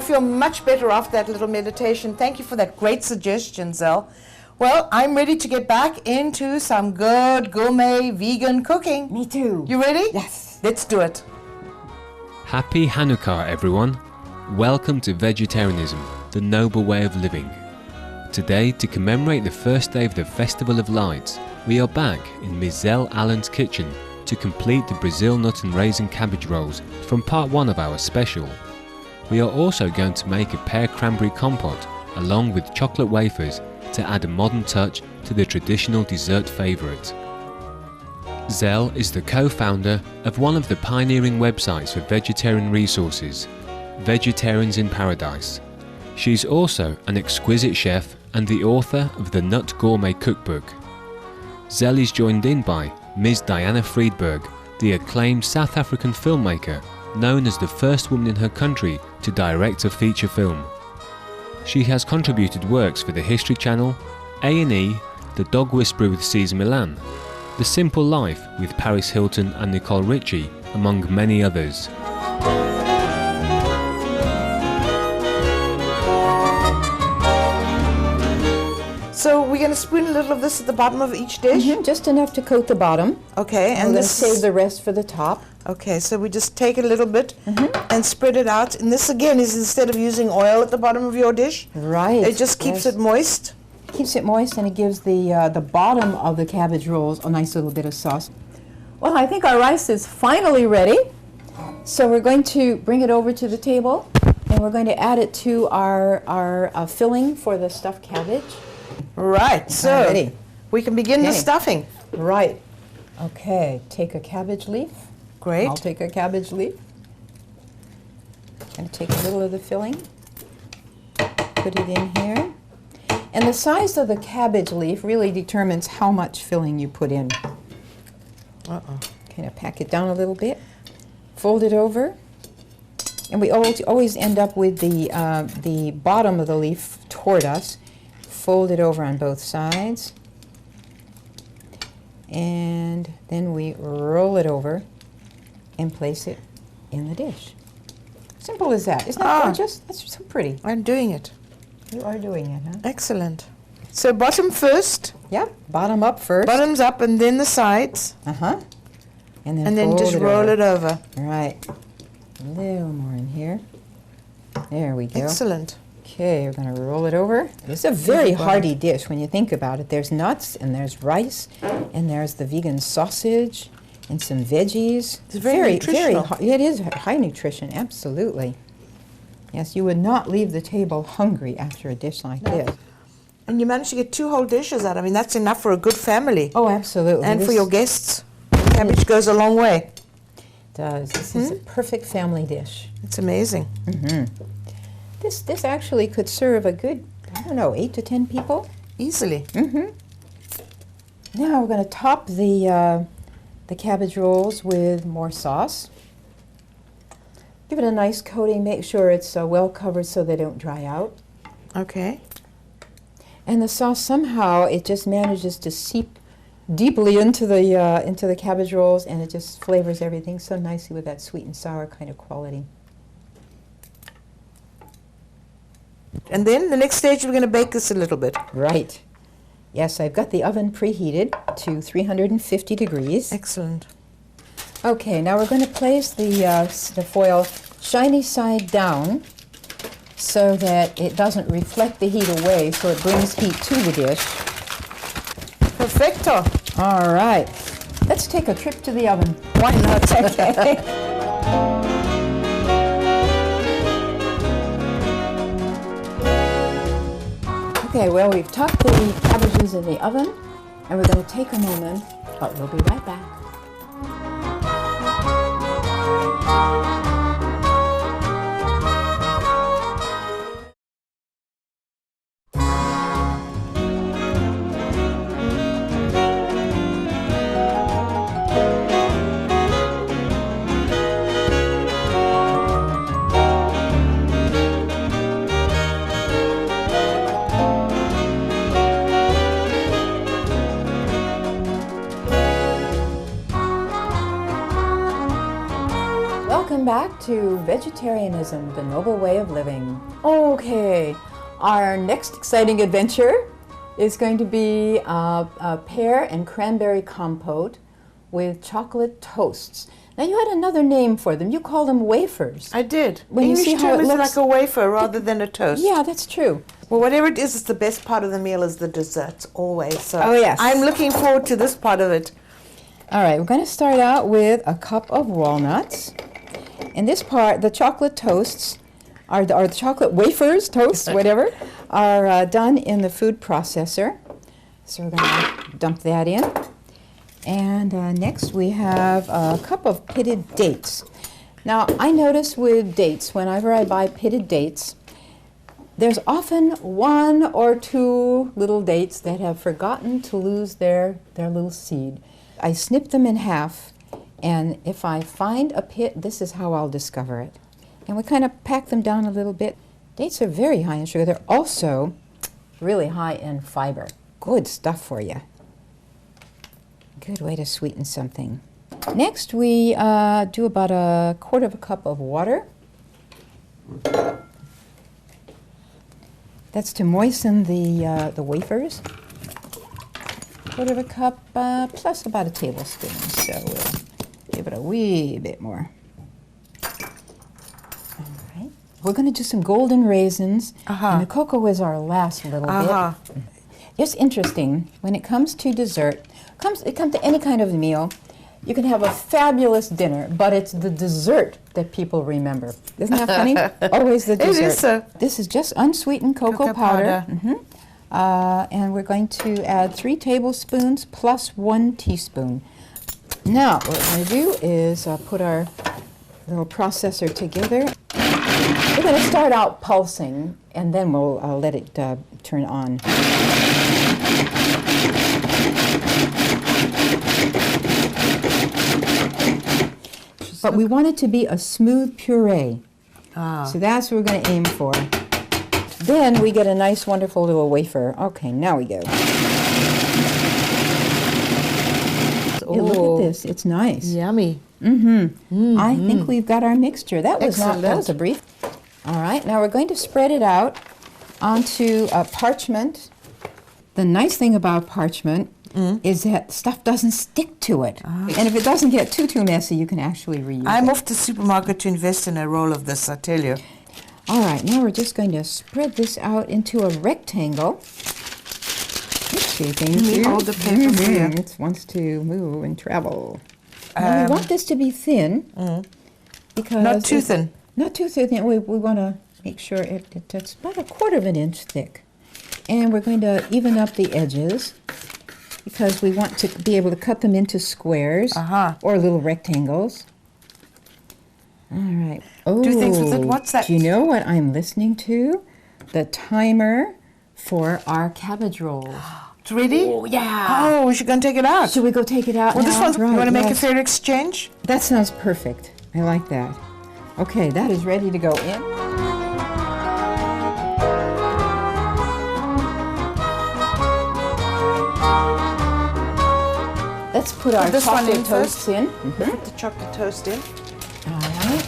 feel much better after that little meditation. Thank you for that great suggestion, Zel. Well, I'm ready to get back into some good gourmet vegan cooking. Me too. You ready? Yes. Let's do it. Happy Hanukkah, everyone. Welcome to Vegetarianism, the noble way of living. Today, to commemorate the first day of the Festival of Lights, we are back in Ms. Zel Allen's kitchen to complete the Brazil Nut and Raisin Cabbage Rolls from part 1 of our special. We are also going to make a pear cranberry compote along with chocolate wafers to add a modern touch to the traditional dessert favourite. Zel is the co-founder of one of the pioneering websites for vegetarian resources, Vegetarians in Paradise. She's also an exquisite chef and the author of the Nut Gourmet cookbook. Zel is joined in by Ms. Diana Friedberg, the acclaimed South African filmmaker, known as the first woman in her country to direct a feature film. She has contributed works for the History Channel, A&E, The Dog Whisperer with Cesar Millan, The Simple Life with Paris Hilton and Nicole Richie, among many others. So we're going to spoon a little of this at the bottom of each dish? Just enough to coat the bottom. Okay, and we're going to save the rest for the top. Okay, so we just take a little bit and spread it out. And this again is instead of using oil at the bottom of your dish. Right. It just keeps it moist. Keeps it moist, and it gives the bottom of the cabbage rolls a nice little bit of sauce. Well, I think our rice is finally ready. So we're going to bring it over to the table, and we're going to add it to our filling for the stuffed cabbage. Right, so we can begin the stuffing. Right. Okay, take a cabbage leaf. Great. I'll take a cabbage leaf. Going to take a little of the filling, put it in here. And the size of the cabbage leaf really determines how much filling you put in. Kind of pack it down a little bit, fold it over, and we always end up with the bottom of the leaf toward us. Fold it over on both sides, and then we roll it over and place it in the dish. Simple as that. Isn't that gorgeous? That's so pretty. I'm doing it. You are doing it, huh? Excellent. So bottom first. Yep, bottom up first. Bottoms up and then the sides. Uh-huh. And then just roll it over. Right. A little more in here. There we go. Excellent. Okay, we're going to roll it over. It's a very hearty dish when you think about it. There's nuts, and there's rice, and there's the vegan sausage, and some veggies. It's very nutritional. It is high nutrition, absolutely. Yes, you would not leave the table hungry after a dish like this. And you managed to get 2 whole dishes out. I mean, that's enough for a good family. Oh, absolutely. And for your guests. Cabbage goes a long way. It does. This is a perfect family dish. It's amazing. This actually could serve a good, I don't know, 8 to 10 people. Easily. Now we're going to top the cabbage rolls with more sauce. Give it a nice coating. Make sure it's well covered so they don't dry out. Okay. And the sauce somehow it just manages to seep deeply into the cabbage rolls, and it just flavors everything so nicely with that sweet and sour kind of quality. And then the next stage we're going to bake this a little bit. Right. Yes, I've got the oven preheated to 350 degrees. Excellent. Okay, now we're going to place the foil shiny side down so that it doesn't reflect the heat away, so it brings heat to the dish. Perfecto. All right. Let's take a trip to the oven. Why not? Okay. Okay, well, we've topped the cabbages in the oven, and we're going to take a moment, but we'll be right back. Welcome back to Vegetarianism, the Noble Way of Living. Okay, our next exciting adventure is going to be a pear and cranberry compote with chocolate toasts. Now you had another name for them. You called them wafers. I did. When you English see how term it is looks, like a wafer rather than a toast. Yeah, that's true. Well, whatever it is, it's the best part of the meal is the dessert, always. So Oh, yes. I'm looking forward to this part of it. All right, we're going to start out with a cup of walnuts. In this part, the chocolate toasts, or the chocolate wafers, toasts, whatever, are done in the food processor. So we're going to dump that in. And next we have a cup of pitted dates. Now, I notice with dates, whenever I buy pitted dates, there's often one or two little dates that have forgotten to lose their little seed. I snip them in half, and if I find a pit, this is how I'll discover it. And we kind of pack them down a little bit. Dates are very high in sugar. They're also really high in fiber. Good stuff for you. Good way to sweeten something. Next, we do about a quarter of a cup of water. That's to moisten the wafers. Quarter of a cup plus about a tablespoon, so we'll give it a wee bit more. All right. We're going to do some golden raisins, and the cocoa is our last little bit. It's interesting, when it comes to dessert, it comes to any kind of meal, you can have a fabulous dinner, but it's the dessert that people remember. Isn't that funny? Always the dessert. It is, sir. This is just unsweetened cocoa powder. And we're going to add 3 tablespoons plus 1 teaspoon. Now, what we're going to do is put our little processor together. We're going to start out pulsing, and then we'll let it turn on. But we want it to be a smooth puree. So that's what we're going to aim for. Then we get a nice, wonderful little wafer. Okay, now we go. Yeah, look at this. It's nice. Yummy. I think we've got our mixture. That was Excellent. a brief. All right, now we're going to spread it out onto parchment. The nice thing about parchment is that stuff doesn't stick to it. And if it doesn't get too messy, you can actually reuse it. I'm off to the supermarket to invest in a roll of this, I tell you. All right, now we're just going to spread this out into a rectangle. Oopsie, thank you. Hold the paper for you. It wants to move and travel. Now we want this to be thin. Because Not too thin. Not too thin. We want to make sure it's about a quarter of an inch thick. And we're going to even up the edges because we want to be able to cut them into squares or little rectangles. All right. Oh, Do things with it. What's that? Do you know what I'm listening to? The timer for our cabbage rolls. It's ready? Oh, yeah. Oh, we should go and take it out. Should we go take it out Well, now? this one's, Right, you want to make a yes. fair exchange? That sounds perfect. I like that. Okay, that is ready to go in. Let's put our this one chocolate in toasts first. in. Put the chocolate toast in. All right.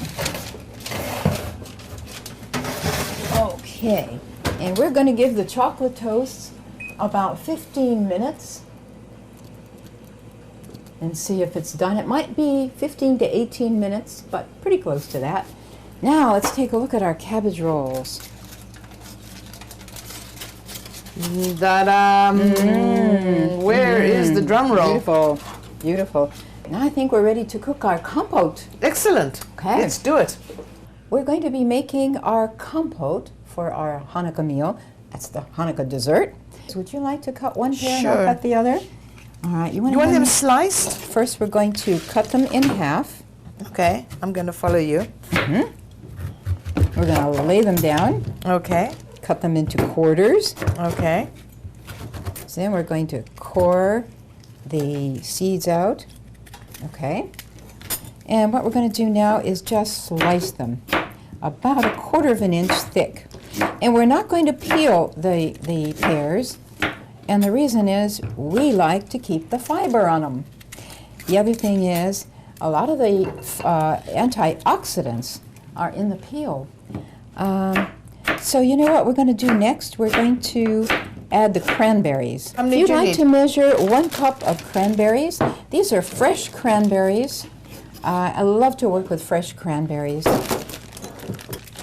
Okay, and we're going to give the chocolate toasts about 15 minutes and see if it's done. It might be 15 to 18 minutes, but pretty close to that. Now let's take a look at our cabbage rolls. Ta-da! Where is the drum roll? Beautiful, beautiful. Now I think we're ready to cook our compote. Excellent. Okay. Let's do it. We're going to be making our compote for our Hanukkah meal. That's the Hanukkah dessert. So would you like to cut one pear and Sure. I'll cut the other? All right. You want them sliced? First, we're going to cut them in half. Okay, I'm going to follow you. We're going to lay them down, Okay, cut them into quarters. okay. So then we're going to core the seeds out. Okay. And what we're going to do now is just slice them about a quarter of an inch thick. And we're not going to peel the pears. And the reason is we like to keep the fiber on them. The other thing is a lot of the antioxidants are in the peel. So you know what we're going to do next? We're going to add the cranberries. How many If you'd do you like need? to measure 1 cup of cranberries, these are fresh cranberries. I love to work with fresh cranberries.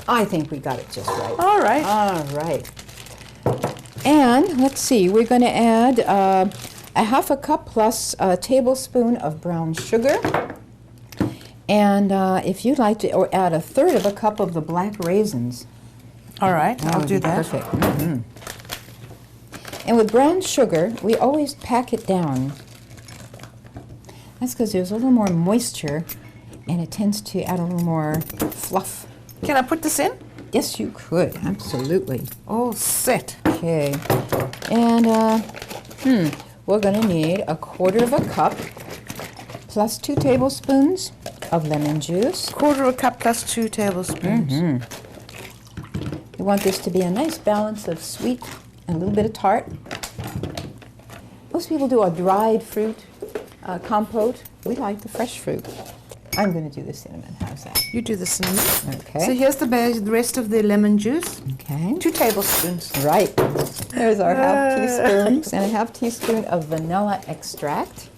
I think we got it just right. All right. All right. And let's see, we're going to add a 1/2 cup plus a tablespoon of brown sugar. And if you'd like to, or add 1/3 cup of the black raisins. All right, That I'll would do be that. Perfect. And with brown sugar, we always pack it down. That's because there's a little more moisture, and it tends to add a little more fluff. Can I put this in? Yes, you could. Absolutely. Oh, set. Okay. And we're going to need 1/4 cup plus 2 tablespoons of lemon juice. 1/4 cup plus 2 tablespoons. We want this to be a nice balance of sweet and a little bit of tart. Most people do a dried fruit compote. We like the fresh fruit. I'm going to do the cinnamon. How's that? You do the cinnamon. Okay. So here's the rest of the lemon juice. Okay. 2 tablespoons. Right. There's our 1/2 teaspoon and a 1/2 teaspoon of vanilla extract.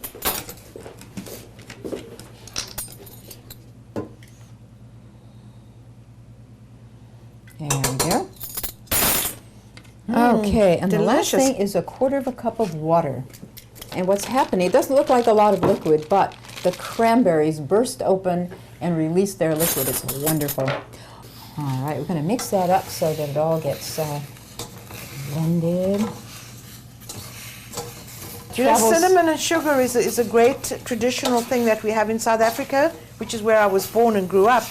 There we go. Okay, and the last delicious. thing is 1/4 cup of water. And what's happening, it doesn't look like a lot of liquid, but the cranberries burst open and release their liquid. It's wonderful. All right, we're going to mix that up so that it all gets blended. Do you know, Travels- cinnamon and sugar is a great traditional thing that we have in South Africa, which is where I was born and grew up.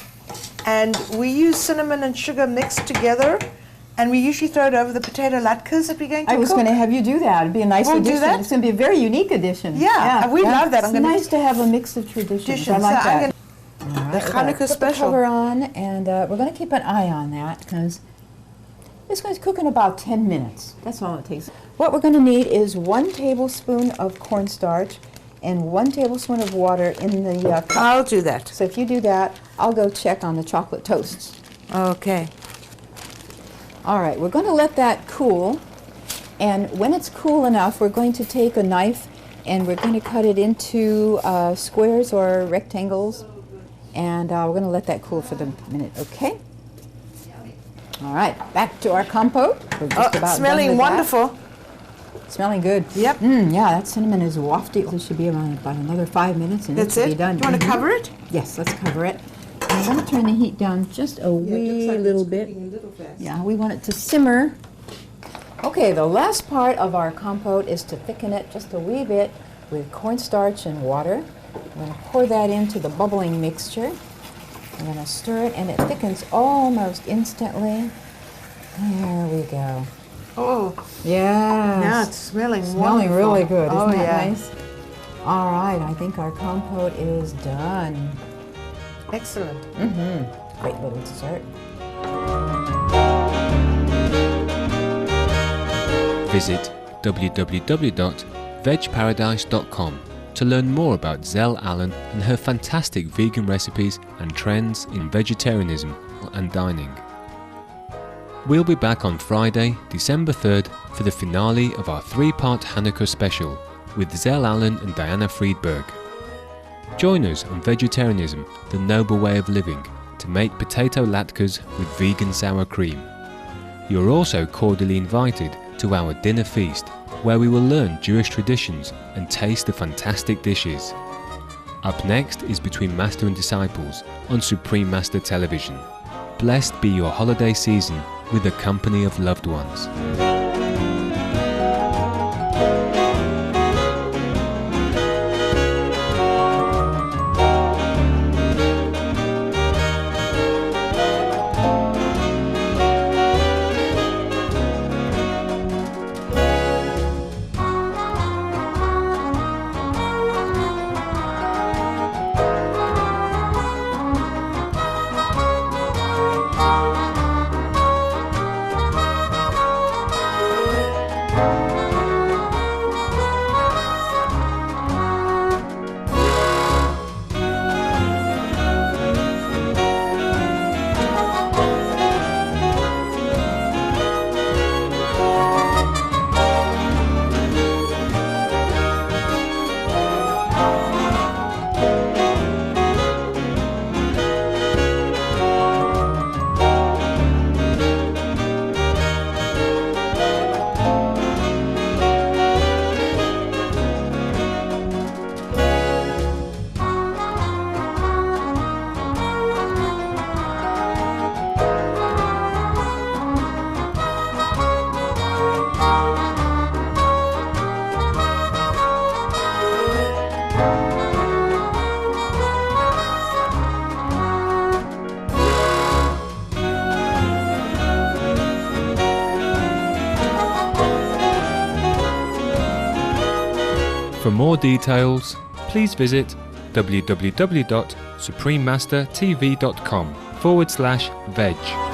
And we use cinnamon and sugar mixed together, and we usually throw it over the potato latkes that we're going to I was cook. going to have you do that. It'd be a nice Wanna do addition. that? It's going to be a very unique addition. Yeah, we love that. I'm It's gonna- nice to have a mix of traditions. Traditions. I like So I'm that. gonna- All right, the we're gonna Hanukkah put special. the cover on, and we're going to keep an eye on that because it's going to cook in about 10 minutes. That's all it takes. What we're going to need is 1 tablespoon of cornstarch and 1 tablespoon of water in the cup. I'll do that. So if you do that, I'll go check on the chocolate toasts. Okay. All right, we're going to let that cool, and when it's cool enough, we're going to take a knife and we're going to cut it into squares or rectangles, and we're going to let that cool for the minute, okay? All right, back to our compote. We're just about Smelling done with wonderful. that. Smelling good. Yep. Yeah, that cinnamon is wafty. It should be around about another 5 minutes, and That's it should it. be done. Do you want to Mhm. cover it? Yes, let's cover it. I'm going to turn the heat down just a wee little bit. Yeah, we want it to simmer. Okay, the last part of our compote is to thicken it just a wee bit with cornstarch and water. I'm going to pour that into the bubbling mixture. I'm going to stir it, and it thickens almost instantly. There we go. Oh, Yeah. now it's smelling Smelling wonderful. really good. Isn't Oh, that yeah. nice? All right, I think our compote is done. Excellent. Great little dessert. Visit www.vegparadise.com to learn more about Zel Allen and her fantastic vegan recipes and trends in vegetarianism and dining. We'll be back on Friday, December 3rd for the finale of our 3-part Hanukkah special with Zel Allen and Diana Friedberg. Join us on Vegetarianism, the Noble Way of Living, to make potato latkes with vegan sour cream. You're also cordially invited to our dinner feast, where we will learn Jewish traditions and taste the fantastic dishes. Up next is Between Master and Disciples on Supreme Master Television. Blessed be your holiday season with the company of loved ones. For more details, please visit www.suprememastertv.com/veg.